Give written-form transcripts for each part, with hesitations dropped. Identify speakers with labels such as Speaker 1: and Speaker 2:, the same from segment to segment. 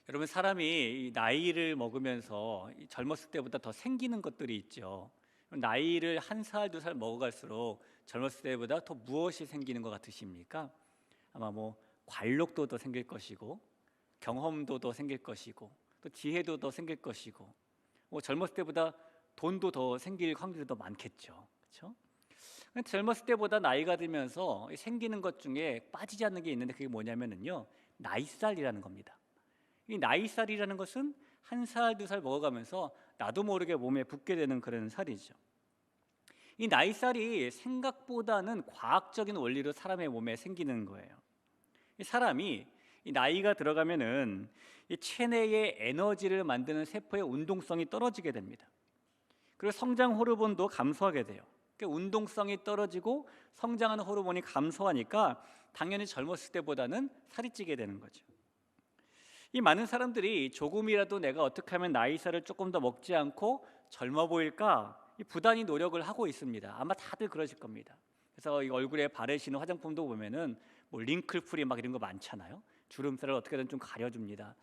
Speaker 1: 여러분, 사람이 이 나이를 먹으면서 이 젊었을 때보다 더 생기는 것들이 있죠. 나이를 한 살, 두 살 먹어갈수록 젊었을 때보다 더 무엇이 생기는 것 같으십니까? 아마 관록도 더 생길 것이고, 경험도 더 생길 것이고, 또 지혜도 더 생길 것이고, 젊었을 때보다 돈도 더 생길 확률이 더 많겠죠. 그렇죠? 젊었을 때보다 나이가 들면서 생기는 것 중에 빠지지 않는 게 있는데, 그게 뭐냐면요, 나이살이라는 겁니다. 이 나이살이라는 것은 한 살, 두 살 먹어가면서 나도 모르게 몸에 붙게 되는 그런 살이죠. 이 나이살이 생각보다는 과학적인 원리로 사람의 몸에 생기는 거예요. 이 사람이 이 나이가 들어가면은 이 체내의 에너지를 만드는 세포의 운동성이 떨어지게 됩니다. 그리고 성장 호르몬도 감소하게 돼요. 그러니까 운동성이 떨어지고 성장하는 호르몬이 감소하니까 당연히 젊었을 때보다는 살이 찌게 되는 거죠. 이 많은 사람들이 조금이라도 내가 어떻게 하면 나이살을 조금 더 먹지 않고 젊어 보일까 부단히 노력을 하고 있습니다. 아마 다들 그러실 겁니다. 그래서 이 얼굴에 바르시는 화장품도 보면은 링클프리 막 이런 거 많잖아요. 주름살을 어떻게든 좀 가려줍니다.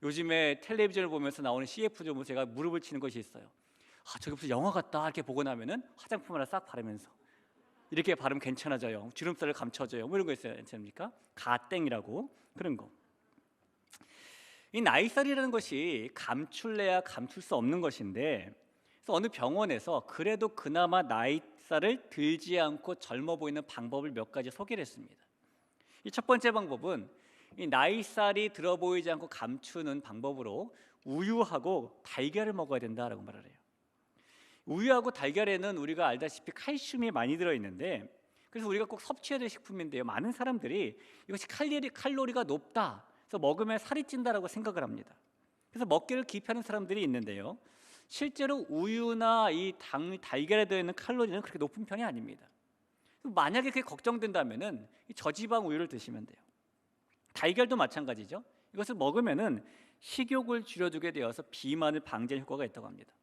Speaker 1: 요즘에 텔레비전을 보면서 나오는 CF도 제가 무릎을 치는 것이 있어요. 저기 무슨 영화 같다 이렇게 보고 나면은 화장품 하나 싹 바르면서 이렇게 바르면 괜찮아져요. 주름살을 감춰줘요. 이런 거 있어요. 괜찮습니까? 가땡이라고 그런 거. 이 나이살이라는 것이 감출래야 감출 수 없는 것인데, 그래서 어느 병원에서 그래도 그나마 나이살을 들지 않고 젊어 보이는 방법을 몇 가지 소개를 했습니다. 이 첫 번째 방법은 이 나이살이 들어 보이지 않고 감추는 방법으로 우유하고 달걀을 먹어야 된다라고 말을 해요. 우유하고 달걀에는 우리가 알다시피 칼슘이 많이 들어있는데, 그래서 우리가 꼭 섭취해야 될 식품인데요, 많은 사람들이 이것이 칼로리가 높다, 그래서 먹으면 살이 찐다라고 생각을 합니다. 그래서 먹기를 기피하는 사람들이 있는데요, 실제로 우유나 이 달걀에 들어있는 칼로리는 그렇게 높은 편이 아닙니다. 만약에 그게 걱정된다면은 이 저지방 우유를 드시면 돼요. 달걀도 마찬가지죠. 이것을 먹으면은 식욕을 줄여주게 되어서 비만을 방지하는 효과가 있다고 합니다.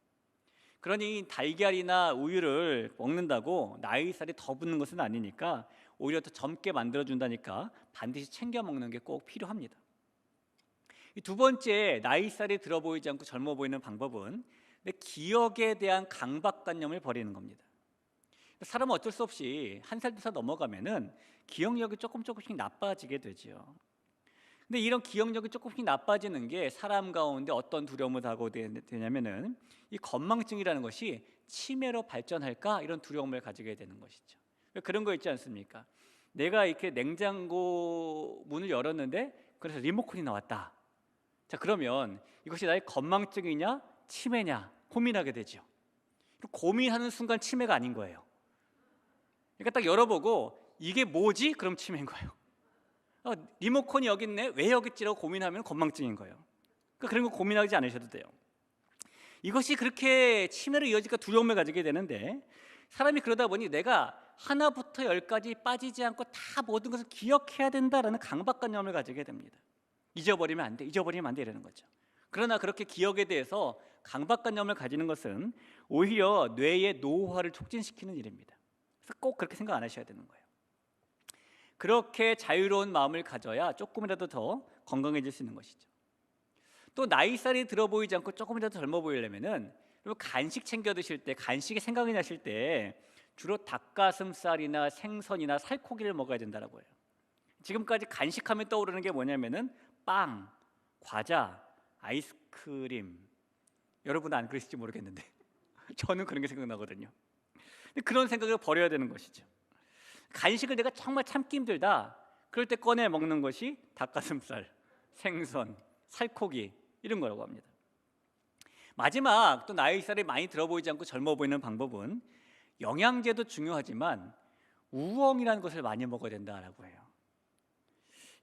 Speaker 1: 그러니 달걀이나 우유를 먹는다고 나이살이 더 붙는 것은 아니니까 오히려 더 젊게 만들어준다니까 반드시 챙겨 먹는 게 꼭 필요합니다. 이 두 번째, 나이살이 들어 보이지 않고 젊어 보이는 방법은 내 기억에 대한 강박관념을 버리는 겁니다. 사람은 어쩔 수 없이 한 살, 두 살 넘어가면은 기억력이 조금씩 나빠지게 되죠. 근데 이런 기억력이 조금씩 나빠지는 게 사람 가운데 어떤 두려움을 하고 되냐면은 이 건망증이라는 것이 치매로 발전할까 이런 두려움을 가지게 되는 것이죠. 그런 거 있지 않습니까? 내가 이렇게 냉장고 문을 열었는데 그래서 리모컨이 나왔다. 자, 그러면 이것이 나의 건망증이냐 치매냐 고민하게 되죠. 고민하는 순간 치매가 아닌 거예요. 그러니까 딱 열어보고 이게 뭐지? 그럼 치매인 거예요. 리모컨이 여기 있네? 왜 여기 있지라고 고민하면 건망증인 거예요. 그러니까 그런 거 고민하지 않으셔도 돼요. 이것이 그렇게 치매로 이어질까 두려움을 가지게 되는데, 사람이 그러다 보니 내가 하나부터 열까지 빠지지 않고 다 모든 것을 기억해야 된다라는 강박관념을 가지게 됩니다. 잊어버리면 안 돼, 잊어버리면 안 돼 이러는 거죠. 그러나 그렇게 기억에 대해서 강박관념을 가지는 것은 오히려 뇌의 노화를 촉진시키는 일입니다. 그래서 꼭 그렇게 생각 안 하셔야 되는 거예요. 그렇게 자유로운 마음을 가져야 조금이라도 더 건강해질 수 있는 것이죠. 또 나이살이 들어 보이지 않고 조금이라도 젊어 보이려면은 간식 챙겨 드실 때, 간식이 생각이 나실 때 주로 닭가슴살이나 생선이나 살코기를 먹어야 된다라고 해요. 지금까지 간식하면 떠오르는 게 뭐냐면은 빵, 과자, 아이스크림. 여러분은 안 그러실지 모르겠는데 저는 그런 게 생각나거든요. 근데 그런 생각을 버려야 되는 것이죠. 간식을 내가 정말 참기 힘들다, 그럴 때 꺼내 먹는 것이 닭가슴살, 생선, 살코기 이런 거라고 합니다. 마지막, 또 나이살이 많이 들어 보이지 않고 젊어 보이는 방법은 영양제도 중요하지만 우엉이라는 것을 많이 먹어야 된다라고 해요.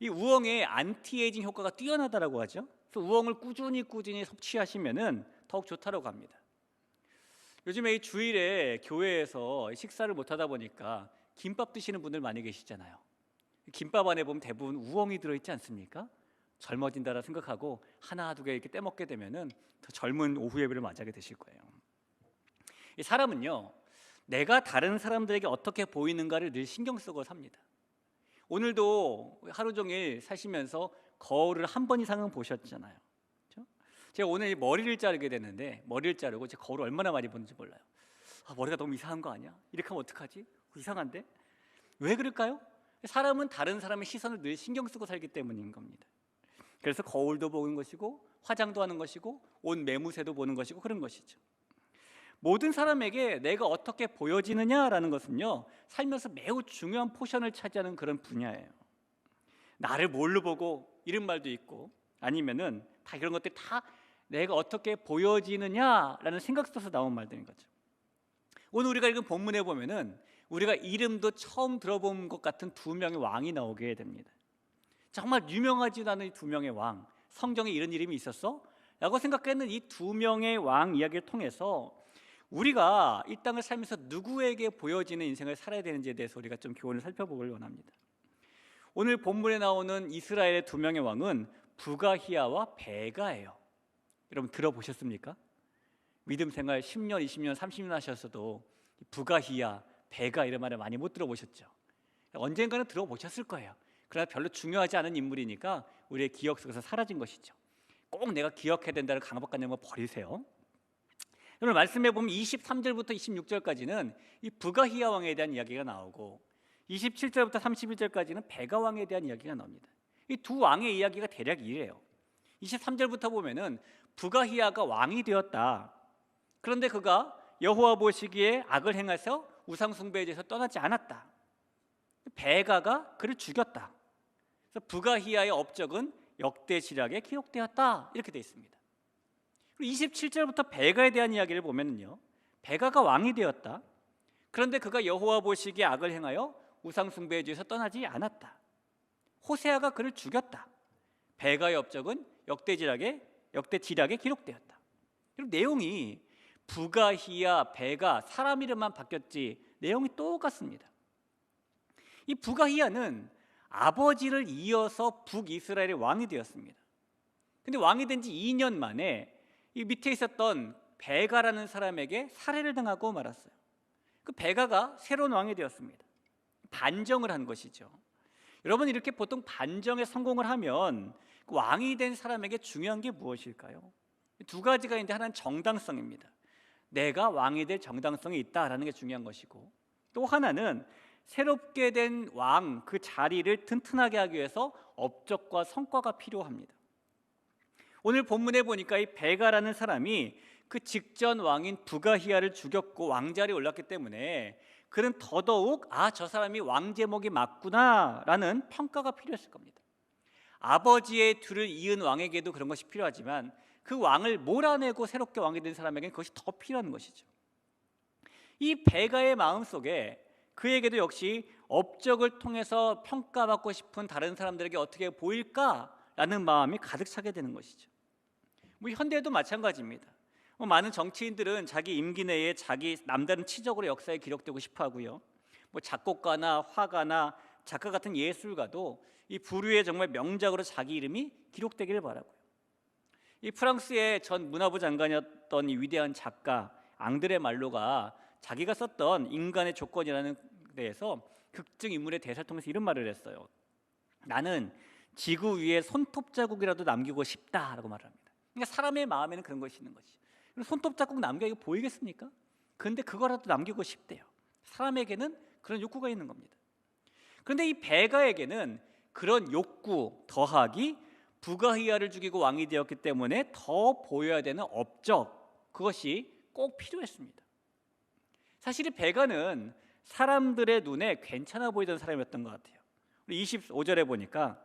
Speaker 1: 이 우엉의 안티에이징 효과가 뛰어나다라고 하죠. 그래서 우엉을 꾸준히 섭취하시면은 더욱 좋다라고 합니다. 요즘에 이 주일에 교회에서 식사를 못 하다 보니까 김밥 드시는 분들 많이 계시잖아요. 김밥 안에 보면 대부분 우엉이 들어있지 않습니까? 젊어진다라 생각하고 하나 두 개 이렇게 떼먹게 되면은 더 젊은 오후 예배를 맞이하게 되실 거예요. 이 사람은요, 내가 다른 사람들에게 어떻게 보이는가를 늘 신경 쓰고 삽니다. 오늘도 하루 종일 사시면서 거울을 한 번 이상은 보셨잖아요. 제가 오늘 머리를 자르게 됐는데 머리를 자르고 제 거울을 얼마나 많이 보는지 몰라요. 머리가 너무 이상한 거 아니야? 이렇게 하면 어떡하지? 이상한데? 왜 그럴까요? 사람은 다른 사람의 시선을 늘 신경 쓰고 살기 때문인 겁니다. 그래서 거울도 보는 것이고 화장도 하는 것이고 옷 매무새도 보는 것이고 그런 것이죠. 모든 사람에게 내가 어떻게 보여지느냐라는 것은요, 살면서 매우 중요한 포션을 차지하는 그런 분야예요. 나를 뭘로 보고 이런 말도 있고, 아니면은 다 이런 것들이 다 내가 어떻게 보여지느냐라는 생각 속에서 나온 말들인 거죠. 오늘 우리가 읽은 본문에 보면은 우리가 이름도 처음 들어본 것 같은 두 명의 왕이 나오게 됩니다. 정말 유명하지도 않은 이 두 명의 왕, 성경에 이런 이름이 있었어? 라고 생각하는 이 두 명의 왕 이야기를 통해서 우리가 이 땅을 살면서 누구에게 보여지는 인생을 살아야 되는지에 대해서 우리가 좀 교훈을 살펴보길 원합니다. 오늘 본문에 나오는 이스라엘의 두 명의 왕은 부가히야와 베가예요. 여러분 들어보셨습니까? 믿음 생활 10년, 20년, 30년 하셨어도 부가히야, 베가 이런 말을 많이 못 들어보셨죠? 언젠가는 들어보셨을 거예요. 그러나 별로 중요하지 않은 인물이니까 우리의 기억 속에서 사라진 것이죠. 꼭 내가 기억해야 된다는 강박관념을 버리세요. 오늘 말씀해 보면 23절부터 26절까지는 이 부가히야 왕에 대한 이야기가 나오고 27절부터 31절까지는 베가 왕에 대한 이야기가 나옵니다. 이 두 왕의 이야기가 대략 이래요. 23절부터 보면은 부가히야가 왕이 되었다. 그런데 그가 여호와 보시기에 악을 행해서 우상 숭배에 대해서 떠나지 않았다. 베가가 그를 죽였다. 그래서 부가히야의 업적은 역대 지략에 기록되었다. 이렇게 되어 있습니다. 그리고 27절부터 베가에 대한 이야기를 보면요, 베가가 왕이 되었다. 그런데 그가 여호와 보시기에 악을 행하여 우상 숭배에 대해서 떠나지 않았다. 호세아가 그를 죽였다. 베가의 업적은 역대 지략에 기록되었다. 그리고 내용이 부가히야, 베가, 사람 이름만 바뀌었지 내용이 똑같습니다. 이 부가히야는 아버지를 이어서 북이스라엘의 왕이 되었습니다. 근데 왕이 된 지 2년 만에 이 밑에 있었던 베가라는 사람에게 살해를 당하고 말았어요. 그 베가가 새로운 왕이 되었습니다. 반정을 한 것이죠. 여러분, 이렇게 보통 반정에 성공을 하면 왕이 된 사람에게 중요한 게 무엇일까요? 두 가지가 있는데, 하나는 정당성입니다. 내가 왕이 될 정당성이 있다라는 게 중요한 것이고, 또 하나는 새롭게 된 왕 그 자리를 튼튼하게 하기 위해서 업적과 성과가 필요합니다. 오늘 본문에 보니까 이 베가라는 사람이 그 직전 왕인 부가히야를 죽였고 왕자리에 올랐기 때문에 그는 더더욱 저 사람이 왕 제목이 맞구나라는 평가가 필요했을 겁니다. 아버지의 뒤를 이은 왕에게도 그런 것이 필요하지만 그 왕을 몰아내고 새롭게 왕이 된 사람에게는 그것이 더 필요한 것이죠. 이 베가의 마음속에 그에게도 역시 업적을 통해서 평가받고 싶은 다른 사람들에게 어떻게 보일까라는 마음이 가득 차게 되는 것이죠. 현대에도 마찬가지입니다. 많은 정치인들은 자기 임기 내에 자기 남다른 치적으로 역사에 기록되고 싶어 하고요. 작곡가나 화가나 작가 같은 예술가도 이 부류의 정말 명작으로 자기 이름이 기록되기를 바라고요. 이 프랑스의 전 문화부 장관이었던 이 위대한 작가 앙드레 말로가 자기가 썼던 인간의 조건이라는 데에서 극중 인물의 대사를 통해서 이런 말을 했어요. 나는 지구 위에 손톱 자국이라도 남기고 싶다라고 말을 합니다. 그러니까 사람의 마음에는 그런 것이 있는 것이죠. 손톱 자국 남겨 이거 보이겠습니까? 그런데 그거라도 남기고 싶대요. 사람에게는 그런 욕구가 있는 겁니다. 그런데 이 베가에게는 그런 욕구 더하기 부가히야를 죽이고 왕이 되었기 때문에 더 보여야 되는 업적, 그것이 꼭 필요했습니다. 사실 이 베가는 사람들의 눈에 괜찮아 보이던 사람이었던 것 같아요. 25절에 보니까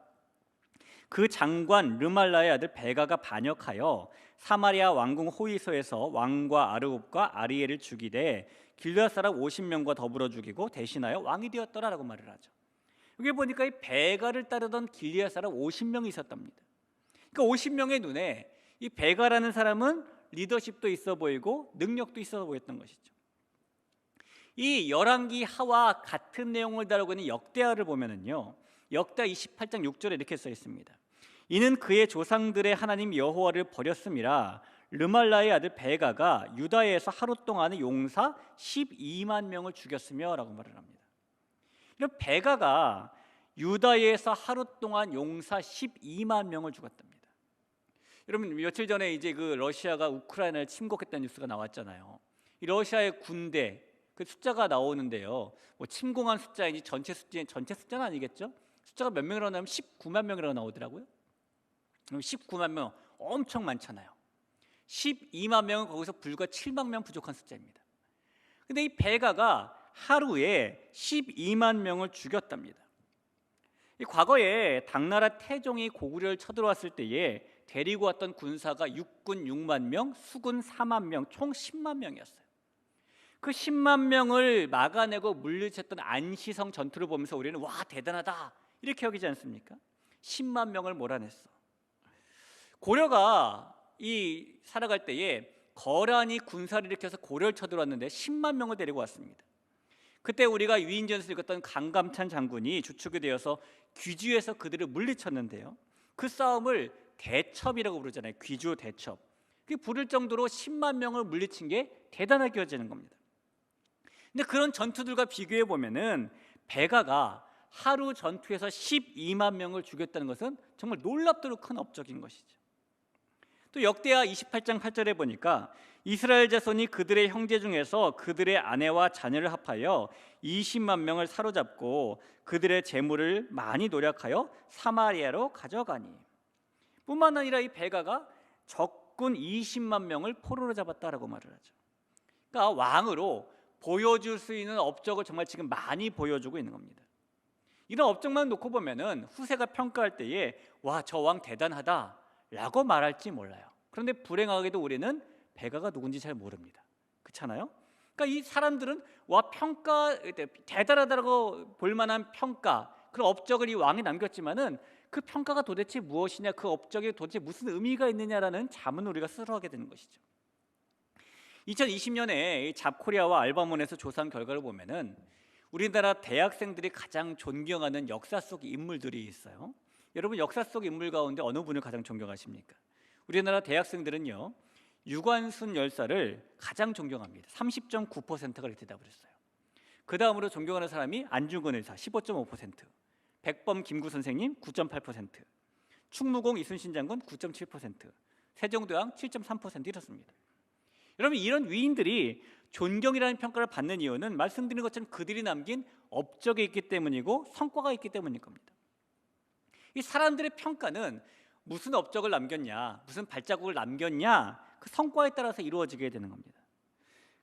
Speaker 1: 그 장관 르말라의 아들 베가가 반역하여 사마리아 왕궁 호위소에서 왕과 아르옵과 아리엘을 죽이되 길르앗 사람 50명과 더불어 죽이고 대신하여 왕이 되었더라라고 말을 하죠. 여기 보니까 이 베가를 따르던 길르앗 사람 50명이 있었답니다. 그러니까 50명의 눈에 이 베가라는 사람은 리더십도 있어 보이고 능력도 있어 보였던 것이죠. 이 열왕기 하와 같은 내용을 다루고 있는 역대하를 보면은요, 역대하 28장 6절에 이렇게 써 있습니다. 이는 그의 조상들의 하나님 여호와를 버렸음이라 르말라의 아들 베가가 유다에서 하루 동안에 용사 12만 명을 죽였으며 라고 말을 합니다. 이런 베가가 유다에서 하루 동안 용사 12만 명을 죽었답니다. 여러분 며칠 전에 이제 그 러시아가 우크라이나를 침공했다는 뉴스가 나왔잖아요. 이 러시아의 군대 그 숫자가 나오는데요. 뭐 침공한 숫자인지 전체 숫자는 아니겠죠? 숫자가 몇 명이라고 나오면 19만 명이라고 나오더라고요. 그럼 19만 명 엄청 많잖아요. 12만 명은 거기서 불과 7만 명 부족한 숫자입니다. 근데 이 베가가 하루에 12만 명을 죽였답니다. 이 과거에 당나라 태종이 고구려를 쳐들어왔을 때에 데리고 왔던 군사가 육군 6만 명, 수군 4만 명, 총 10만 명이었어요. 그 10만 명을 막아내고 물리쳤던 안시성 전투를 보면서 우리는 와 대단하다 이렇게 여기지 않습니까? 10만 명을 몰아냈어. 고려가 이 살아갈 때에 거란이 군사를 일으켜서 고려를 쳐들어왔는데 10만 명을 데리고 왔습니다. 그때 우리가 위인전투를 이끌었던 강감찬 장군이 주축이 되어서 귀주에서 그들을 물리쳤는데요. 그 싸움을 대첩이라고 부르잖아요. 귀주 대첩. 그 부를 정도로 10만 명을 물리친 게 대단하게 여겨지는 겁니다. 근데 그런 전투들과 비교해 보면은 베가가 하루 전투에서 12만 명을 죽였다는 것은 정말 놀랍도록 큰 업적인 것이죠. 또 역대하 28장 8절에 보니까 이스라엘 자손이 그들의 형제 중에서 그들의 아내와 자녀를 합하여 20만 명을 사로잡고 그들의 재물을 많이 노력하여 사마리아로 가져가니. 뿐만 아니라 이 베가가 적군 20만 명을 포로로 잡았다라고 말을 하죠. 그러니까 왕으로 보여줄 수 있는 업적을 정말 지금 많이 보여주고 있는 겁니다. 이런 업적만 놓고 보면은 후세가 평가할 때에 와, 저 왕 대단하다라고 말할지 몰라요. 그런데 불행하게도 우리는 베가가 누군지 잘 모릅니다. 그렇잖아요? 그러니까 이 사람들은 와 평가 대단하다고 볼 만한 평가 그런 업적을 이 왕이 남겼지만은 그 평가가 도대체 무엇이냐, 그 업적이 도대체 무슨 의미가 있느냐라는 자문을 우리가 스스로 하게 되는 것이죠. 2020년에 잡코리아와 알바몬에서 조사한 결과를 보면은 우리나라 대학생들이 가장 존경하는 역사 속 인물들이 있어요. 여러분 역사 속 인물 가운데 어느 분을 가장 존경하십니까? 우리나라 대학생들은요 유관순 열사를 가장 존경합니다. 30.9%가 이렇게 대답을 했어요. 그 다음으로 존경하는 사람이 안중근 의사 15.5%, 백범 김구 선생님 9.8%, 충무공 이순신 장군 9.7%, 세종대왕 7.3% 이렇습니다. 여러분 이런 위인들이 존경이라는 평가를 받는 이유는 말씀드린 것처럼 그들이 남긴 업적이 있기 때문이고 성과가 있기 때문일 겁니다. 이 사람들의 평가는 무슨 업적을 남겼냐, 무슨 발자국을 남겼냐, 그 성과에 따라서 이루어지게 되는 겁니다.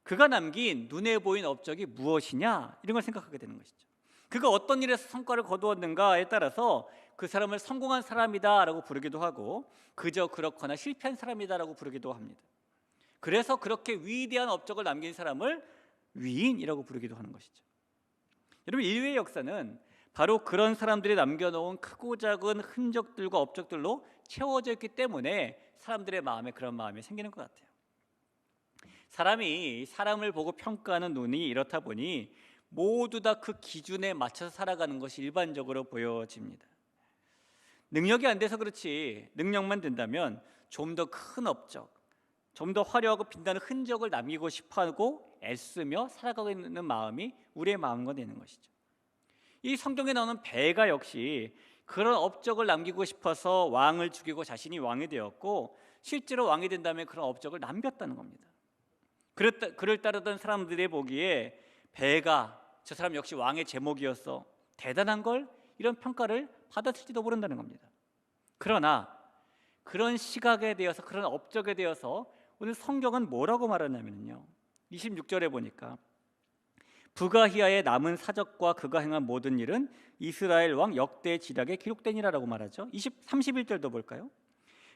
Speaker 1: 그가 남긴 눈에 보이는 업적이 무엇이냐 이런 걸 생각하게 되는 것이죠. 그가 어떤 일에서 성과를 거두었는가에 따라서 그 사람을 성공한 사람이다라고 부르기도 하고 그저 그렇거나 실패한 사람이다라고 부르기도 합니다. 그래서 그렇게 위대한 업적을 남긴 사람을 위인이라고 부르기도 하는 것이죠. 여러분 인류의 역사는 바로 그런 사람들이 남겨놓은 크고 작은 흔적들과 업적들로 채워져 있기 때문에 사람들의 마음에 그런 마음이 생기는 것 같아요. 사람이 사람을 보고 평가하는 눈이 이렇다 보니 모두 다 그 기준에 맞춰서 살아가는 것이 일반적으로 보여집니다. 능력이 안 돼서 그렇지 능력만 된다면 좀 더 큰 업적, 좀 더 화려하고 빛나는 흔적을 남기고 싶어하고 애쓰며 살아가고 있는 마음이 우리의 마음과 되는 것이죠. 이 성경에 나오는 베가 역시 그런 업적을 남기고 싶어서 왕을 죽이고 자신이 왕이 되었고 실제로 왕이 된 다음에 그런 업적을 남겼다는 겁니다. 그를 따르던 사람들이 보기에 베가 저 사람 역시 왕의 제목이었어, 대단한 걸 이런 평가를 받았을지도 모른다는 겁니다. 그러나 그런 시각에 대해서 그런 업적에 대해서 오늘 성경은 뭐라고 말하냐면요 26절에 보니까 부가히아의 남은 사적과 그가 행한 모든 일은 이스라엘 왕 역대 지략에 기록되니라라고 말하죠. 31절도 볼까요?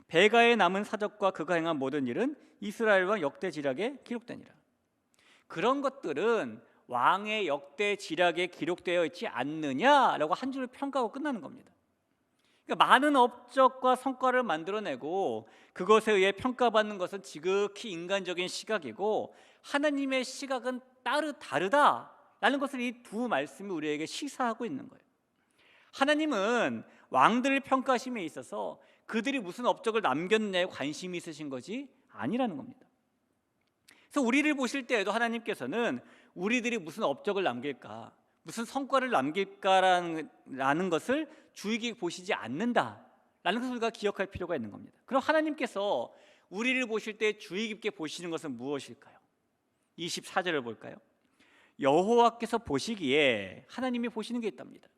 Speaker 1: 베가의 남은 사적과 그가 행한 모든 일은 이스라엘 왕 역대 지략에 기록되니라. 그런 것들은 왕의 역대 지략에 기록되어 있지 않느냐라고 한 줄을 평가하고 끝나는 겁니다. 그러니까 많은 업적과 성과를 만들어내고 그것에 의해 평가받는 것은 지극히 인간적인 시각이고 하나님의 시각은 다르다라는 것을 이 두 말씀이 우리에게 시사하고 있는 거예요. 하나님은 왕들을 평가하심에 있어서 그들이 무슨 업적을 남겼느냐에 관심이 있으신 것이 아니라는 겁니다. 그래서 우리를 보실 때에도 하나님께서는 우리들이 무슨 업적을 남길까, 무슨 성과를 남길까라는 것을 주의 깊게 보시지 않는다라는 라는 것을 우리가 기억할 필요가 있는 겁니다. 그럼 하나님께서 우리를 보실 때 주의 깊게 보시는 것은 무엇일까요? 24절을 볼까요? 여호와께서 보시기에, 하나님이 보시는 게 있답니다.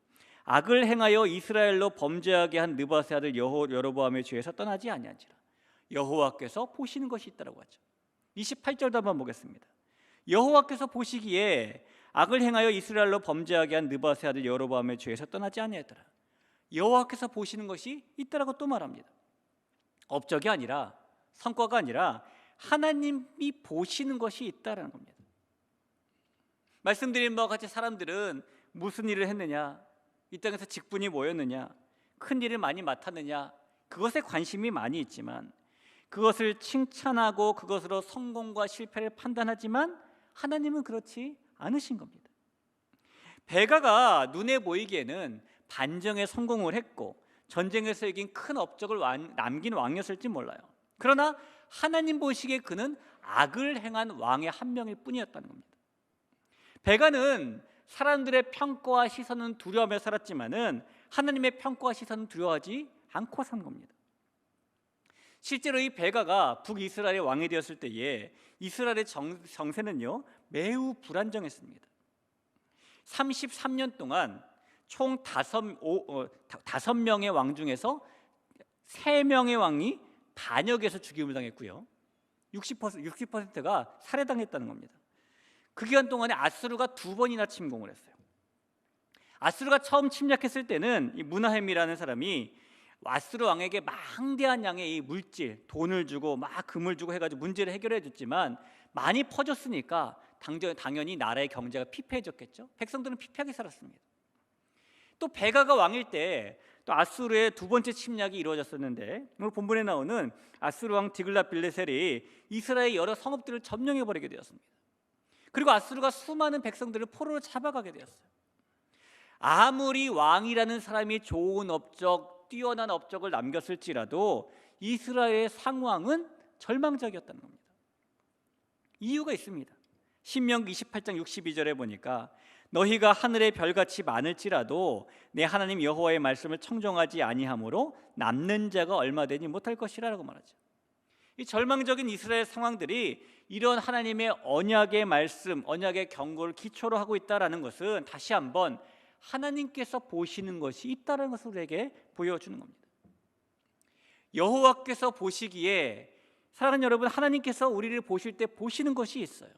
Speaker 1: 악을 행하여 이스라엘로 범죄하게 한 느밧의 아들 여로보암의 죄에서 떠나지 아니한지라. 여호와께서 보시는 것이 있다라고 하죠. 28절도 한번 보겠습니다. 여호와께서 보시기에 악을 행하여 이스라엘로 범죄하게 한 느밧의 아들 여로보암의 죄에서 떠나지 아니하더라. 여호와께서 보시는 것이 있다라고 또 말합니다. 업적이 아니라, 성과가 아니라 하나님이 보시는 것이 있다라는 겁니다. 말씀드린 바와 같이 사람들은 무슨 일을 했느냐, 이 땅에서 직분이 뭐였느냐, 큰 일을 많이 맡았느냐, 그것에 관심이 많이 있지만, 그것을 칭찬하고 그것으로 성공과 실패를 판단하지만 하나님은 그렇지 않으신 겁니다. 베가가 눈에 보이기에는 반정에 성공을 했고 전쟁에서 이긴 큰 업적을 남긴 왕이었을지 몰라요. 그러나 하나님 보시기에 그는 악을 행한 왕의 한 명일 뿐이었다는 겁니다. 베가는 사람들의 평가와 시선은 두려워하며 살았지만은 하나님의 평가와 시선은 두려워하지 않고 산 겁니다. 실제로 이 베가가 북이스라엘의 왕이 되었을 때에 이스라엘의 정세는요 매우 불안정했습니다. 33년 동안 총 5명의 왕 중에서 3명의 왕이 반역에서 죽임을 당했고요, 60%가 살해당했다는 겁니다. 그 기간 동안에 아수르가 2번이나 침공을 했어요. 아수르가 처음 침략했을 때는 이 무나헬미라는 사람이 아수르 왕에게 망대한 양의 이 물질, 돈을 주고 막 금을 주고 해가지고 문제를 해결해 줬지만 많이 퍼졌으니까 당연히 나라의 경제가 피폐해졌겠죠. 백성들은 피폐하게 살았습니다. 또 베가가 왕일 때 또 아수르의 2번째 침략이 이루어졌었는데, 오늘 본문에 나오는 아수르 왕 디글랏빌레셀이 이스라엘 여러 성읍들을 점령해 버리게 되었습니다. 그리고 아수르가 수많은 백성들을 포로로 잡아가게 되었어요. 아무리 왕이라는 사람이 좋은 업적, 뛰어난 업적을 남겼을지라도 이스라엘의 상황은 절망적이었다는 겁니다. 이유가 있습니다. 신명기 28장 62절에 보니까 너희가 하늘의 별같이 많을지라도 내 하나님 여호와의 말씀을 청종하지 아니하므로 남는 자가 얼마 되지 못할 것이라고 말하죠. 이 절망적인 이스라엘 상황들이 이런 하나님의 언약의 말씀, 언약의 경고를 기초로 하고 있다는 것은 다시 한번 하나님께서 보시는 것이 있다는 것을 우리에게 보여주는 겁니다. 여호와께서 보시기에, 사랑하는 여러분, 하나님께서 우리를 보실 때 보시는 것이 있어요.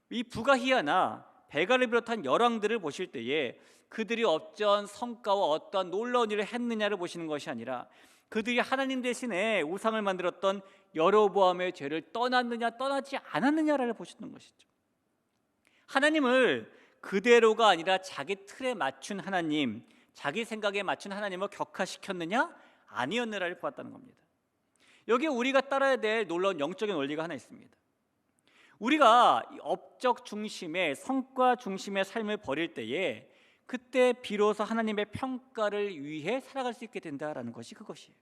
Speaker 1: 이 부가히야나 베가를 비롯한 열왕들을 보실 때에 그들이 어떤 성과와 어떤 놀라운 일을 했느냐를 보시는 것이 아니라 그들이 하나님 대신에 우상을 만들었던 여로보암의 죄를 떠났느냐 떠나지 않았느냐를 보시는 것이죠. 하나님을 그대로가 아니라 자기 틀에 맞춘 하나님, 자기 생각에 맞춘 하나님을 격화시켰느냐 아니었느냐를 보았다는 겁니다. 여기에 우리가 따라야 될 놀라운 영적인 원리가 하나 있습니다. 우리가 업적 중심의, 성과 중심의 삶을 버릴 때에 그때 비로소 하나님의 평가를 위해 살아갈 수 있게 된다라는 것이 그것이에요.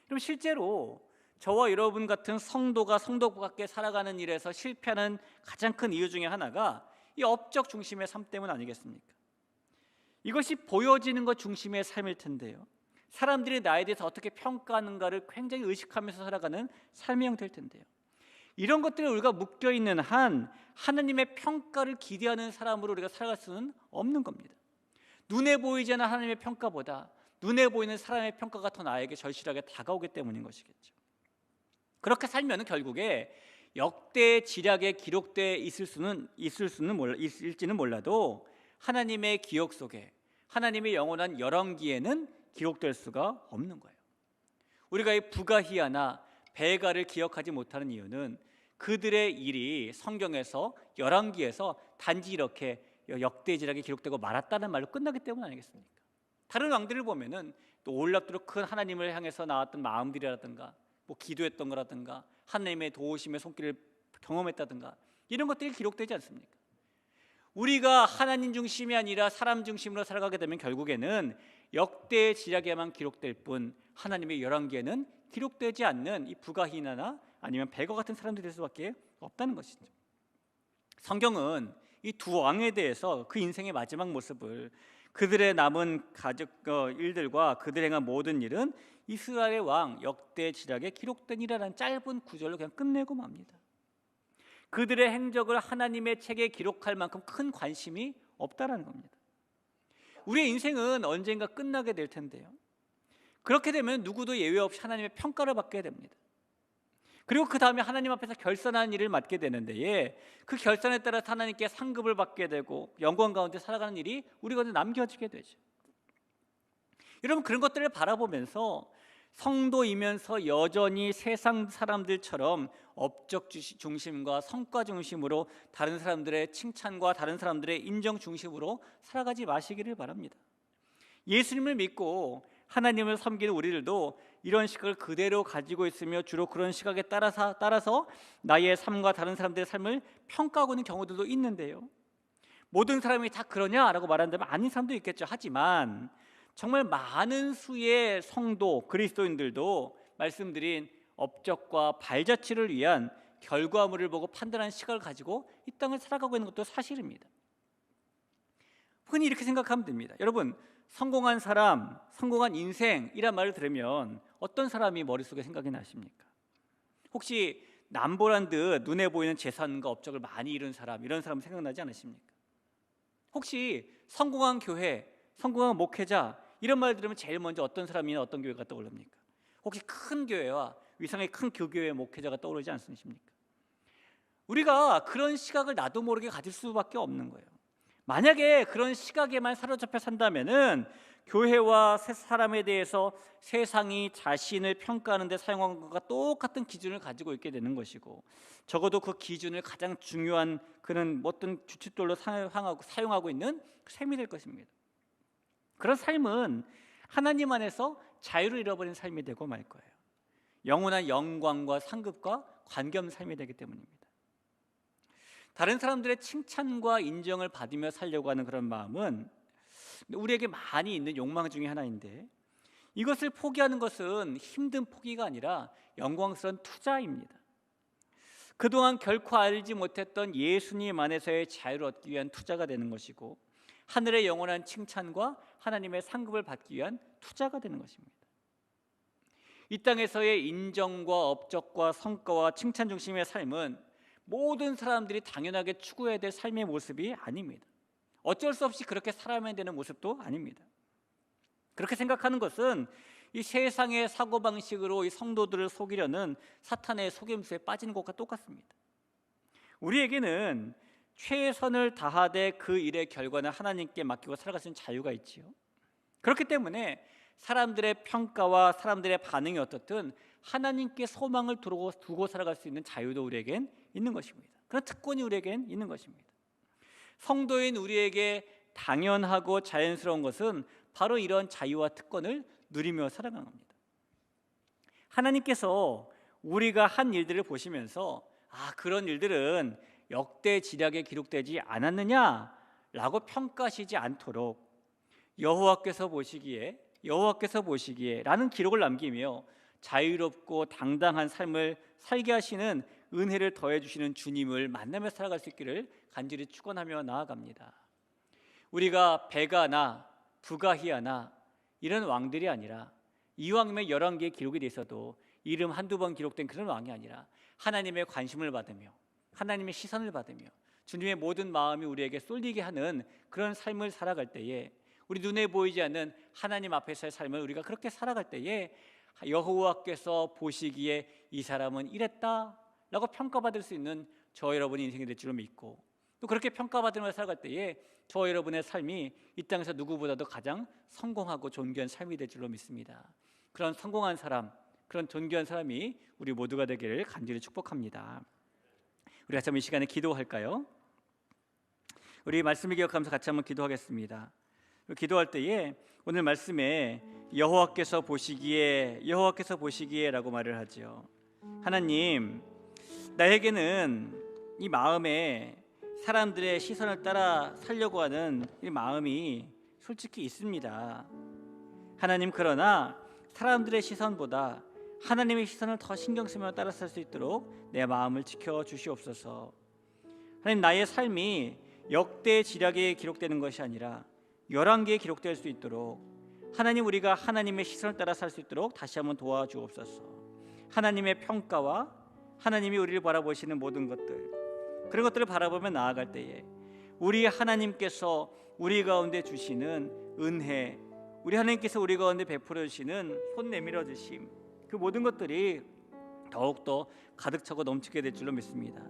Speaker 1: 그럼 실제로 저와 여러분 같은 성도가 성도답게 살아가는 일에서 실패하는 가장 큰 이유 중에 하나가 이 업적 중심의 삶 때문 아니겠습니까? 이것이 보여지는 것 중심의 삶일 텐데요, 사람들이 나에 대해서 어떻게 평가하는가를 굉장히 의식하면서 살아가는 삶의 형 될 텐데요, 이런 것들에 우리가 묶여있는 한 하나님의 평가를 기대하는 사람으로 우리가 살아갈 수는 없는 겁니다. 눈에 보이지 않는 하나님의 평가보다 눈에 보이는 사람의 평가가 더 나에게 절실하게 다가오기 때문인 것이겠죠. 그렇게 살면 결국에 역대 지략에 기록되어 있을지는 몰라도 하나님의 기억 속에, 하나님의 영원한 열왕기에는 기록될 수가 없는 거예요. 우리가 이 부가히야나 베가를 기억하지 못하는 이유는 그들의 일이 성경에서, 열왕기에서 단지 이렇게 역대지략에 기록되고 말았다는 말로 끝나기 때문 아니겠습니까? 다른 왕들을 보면은 또 올랍도록 큰 하나님을 향해서 나왔던 마음들이라든가, 뭐 기도했던 거라든가, 하나님의 도우심의 손길을 경험했다든가, 이런 것들이 기록되지 않습니까? 우리가 하나님 중심이 아니라 사람 중심으로 살아가게 되면 결국에는 역대의 지략에만 기록될 뿐 하나님의 열왕기에는 기록되지 않는 이 부가히나나 아니면 베가 같은 사람들이 될 수밖에 없다는 것이죠. 성경은 이 두 왕에 대해서 그 인생의 마지막 모습을 그들의 남은 가족 일들과 그들이 행한 모든 일은 이스라엘의 왕 역대 지략에 기록된 이라는 짧은 구절로 그냥 끝내고 맙니다. 그들의 행적을 하나님의 책에 기록할 만큼 큰 관심이 없다라는 겁니다. 우리의 인생은 언젠가 끝나게 될 텐데요, 그렇게 되면 누구도 예외 없이 하나님의 평가를 받게 됩니다. 그리고 그 다음에 하나님 앞에서 결산하는 일을 맡게 되는데, 그 결산에 따라 하나님께 상급을 받게 되고 영광 가운데 살아가는 일이 우리 가운데 남겨지게 되죠. 여러분, 그런 것들을 바라보면서 성도이면서 여전히 세상 사람들처럼 업적 중심과 성과 중심으로 다른 사람들의 칭찬과 다른 사람들의 인정 중심으로 살아가지 마시기를 바랍니다. 예수님을 믿고 하나님을 섬기는 우리들도 이런 시각을 그대로 가지고 있으며 주로 그런 시각에 따라서 나의 삶과 다른 사람들의 삶을 평가하고 있는 경우들도 있는데요, 모든 사람이 다 그러냐라고 말한다면 아닌 사람도 있겠죠. 하지만 정말 많은 수의 성도 그리스도인들도 말씀드린 업적과 발자취를 위한 결과물을 보고 판단하는 시각을 가지고 이 땅을 살아가고 있는 것도 사실입니다. 흔히 이렇게 생각하면 됩니다. 여러분, 성공한 사람, 성공한 인생이란 말을 들으면 어떤 사람이 머릿속에 생각이 나십니까? 혹시 남보란 듯 눈에 보이는 재산과 업적을 많이 이룬 사람, 이런 사람 생각나지 않으십니까? 혹시 성공한 교회, 성공한 목회자, 이런 말 들으면 제일 먼저 어떤 사람이나 어떤 교회가 떠오릅니까? 혹시 큰 교회와 위상의 큰 교회의 목회자가 떠오르지 않으십니까? 우리가 그런 시각을 나도 모르게 가질 수밖에 없는 거예요. 만약에 그런 시각에만 사로잡혀 산다면은 교회와 사람에 대해서 세상이 자신을 평가하는 데 사용한 것과 똑같은 기준을 가지고 있게 되는 것이고, 적어도 그 기준을 가장 중요한 그런 어떤 주춧돌로 사용하고 있는 셈이 될 것입니다. 그런 삶은 하나님 안에서 자유를 잃어버린 삶이 되고 말 거예요. 영원한 영광과 상급과 관계없는 삶이 되기 때문입니다. 다른 사람들의 칭찬과 인정을 받으며 살려고 하는 그런 마음은 우리에게 많이 있는 욕망 중에 하나인데, 이것을 포기하는 것은 힘든 포기가 아니라 영광스러운 투자입니다. 그동안 결코 알지 못했던 예수님 안에서의 자유를 얻기 위한 투자가 되는 것이고, 하늘의 영원한 칭찬과 하나님의 상급을 받기 위한 투자가 되는 것입니다. 이 땅에서의 인정과 업적과 성과와 칭찬 중심의 삶은 모든 사람들이 당연하게 추구해야 될 삶의 모습이 아닙니다. 어쩔 수 없이 그렇게 살아야만 되는 모습도 아닙니다. 그렇게 생각하는 것은 이 세상의 사고방식으로 이 성도들을 속이려는 사탄의 속임수에 빠지는 것과 똑같습니다. 우리에게는 최선을 다하되 그 일의 결과는 하나님께 맡기고 살아갈 수 있는 자유가 있지요. 그렇기 때문에 사람들의 평가와 사람들의 반응이 어떻든 하나님께 소망을 두고 살아갈 수 있는 자유도 우리에겐 있는 것입니다. 그런 특권이 우리에겐 있는 것입니다. 성도인 우리에게 당연하고 자연스러운 것은 바로 이런 자유와 특권을 누리며 살아가는 겁니다. 하나님께서 우리가 한 일들을 보시면서 그런 일들은 역대 지략에 기록되지 않았느냐라고 평가하시지 않도록 여호와께서 보시기에 라는 기록을 남기며 자유롭고 당당한 삶을 살게 하시는 은혜를 더해 주시는 주님을 만나며 살아갈 수 있기를 간절히 축원하며 나아갑니다. 우리가 베가나 부가히아나 이런 왕들이 아니라 이왕이면 11개의 기록이 돼 있어도 이름 한두 번 기록된 그런 왕이 아니라 하나님의 관심을 받으며 하나님의 시선을 받으며 주님의 모든 마음이 우리에게 쏠리게 하는 그런 삶을 살아갈 때에, 우리 눈에 보이지 않는 하나님 앞에서의 삶을 우리가 그렇게 살아갈 때에 여호와께서 보시기에 이 사람은 이랬다라고 평가받을 수 있는 저 여러분의 인생이 될 줄로 믿고, 또 그렇게 평가받으면서 살아갈 때에 저 여러분의 삶이 이 땅에서 누구보다도 가장 성공하고 존귀한 삶이 될 줄로 믿습니다. 그런 성공한 사람, 그런 존귀한 사람이 우리 모두가 되기를 간절히 축복합니다. 우리 같이 한번 이 시간에 기도할까요? 우리 말씀을 기억하면서 같이 한번 기도하겠습니다. 기도할 때에 오늘 말씀에 여호와께서 보시기에라고 말을 하죠. 하나님, 나에게는 이 마음에 사람들의 시선을 따라 살려고 하는 이 마음이 솔직히 있습니다. 하나님, 그러나 사람들의 시선보다 하나님의 시선을 더 신경 쓰며 따라 살 수 있도록 내 마음을 지켜 주시옵소서. 하나님, 나의 삶이 역대 지략에 기록되는 것이 아니라 열왕기에 기록될 수 있도록 하나님, 우리가 하나님의 시선을 따라 살 수 있도록 다시 한번 도와주옵소서. 하나님의 평가와 하나님이 우리를 바라보시는 모든 것들, 그런 것들을 바라보며 나아갈 때에 우리 하나님께서 우리 가운데 주시는 은혜, 우리 하나님께서 우리 가운데 베풀어 주시는 손 내밀어 주심, 그 모든 것들이 더욱더 가득 차고 넘치게 될 줄로 믿습니다.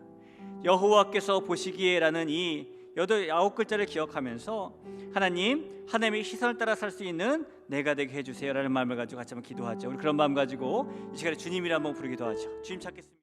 Speaker 1: 여호와께서 보시기에라는 이 9글자를 기억하면서 하나님의 시선을 따라 살 수 있는 내가 되게 해주세요라는 마음을 가지고 같이 한번 기도하죠. 우리 그런 마음 가지고 이 시간에 주님이라 한번 부르기도 하죠. 주님 찾겠습니다.